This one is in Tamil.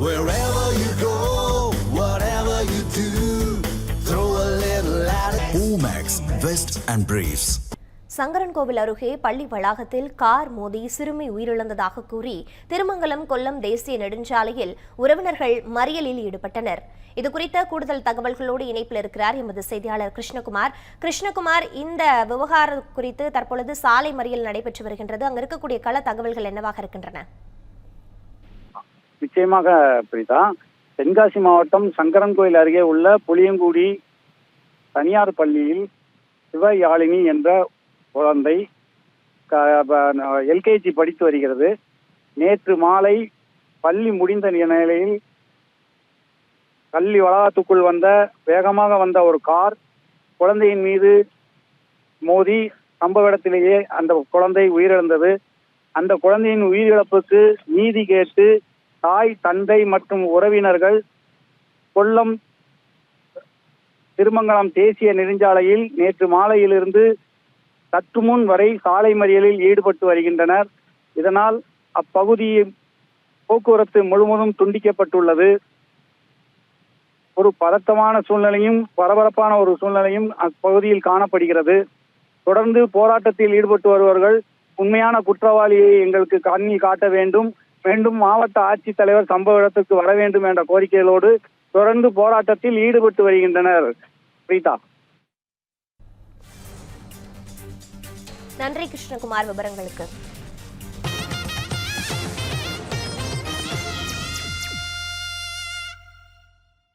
Wherever you go, whatever you do, throw a little at it. Omax, Vest and Briefs. Sankarankovil அருகே பள்ளி வளாகத்தில் கார் மோதி சிறுமி உயிரிழந்ததாக கூறி திருமங்கலம் கொல்லம் தேசிய நெடுஞ்சாலையில் உறவினர்கள் மறியலில் ஈடுபட்டனர். இதுகுறித்த கூடுதல் தகவல்களோடு இணைப்பில் இருக்கிறார் எமது செய்தியாளர் கிருஷ்ணகுமார். இந்த விவகாரம் குறித்து தற்பொழுது சாலை மறியல் நடைபெற்று வருகின்றது. அங்கு இருக்கக்கூடிய கள தகவல்கள் என்னவாக இருக்கின்றன? நிச்சயமாக பிரிதா, தென்காசி மாவட்டம் சங்கரன்கோவில் அருகே உள்ள புளியங்குடி தனியார் பள்ளியில் சிவயாழினி என்ற குழந்தை எல்கேஜி படித்து வருகிறது. நேற்று மாலை பள்ளி முடிந்த நிலையில் பள்ளி வளாகத்துக்குள் வேகமாக வந்த ஒரு கார் குழந்தையின் மீது மோதி சம்பவ இடத்திலேயே அந்த குழந்தை உயிரிழந்தது. அந்த குழந்தையின் உயிரிழப்புக்கு நீதி கேட்டு தாய், தந்தை மற்றும் உறவினர்கள் கொல்லம் திருமங்கலம் தேசிய நெடுஞ்சாலையில் நேற்று மாலையிலிருந்து சற்று முன் வரை சாலை மறியலில் ஈடுபட்டு வருகின்றனர். இதனால் அப்பகுதியில் போக்குவரத்து முழுவதும் துண்டிக்கப்பட்டுள்ளது. ஒரு பதட்டமான சூழ்நிலையும் பரபரப்பான ஒரு சூழ்நிலையும் அப்பகுதியில் காணப்படுகிறது. தொடர்ந்து போராட்டத்தில் ஈடுபட்டு வருபவர்கள் உண்மையான குற்றவாளியை எங்களுக்கு கண்ணில் காட்ட வேண்டும், மாவட்ட ஆட்சித்தலைவர் சம்பவ இடத்துக்கு வர வேண்டும் என்ற கோரிக்கைகளோடு தொடர்ந்து போராட்டத்தில் ஈடுபட்டு வருகின்றனர். பிரீதா, நன்றி கிருஷ்ணகுமார் விவரங்களுக்கு.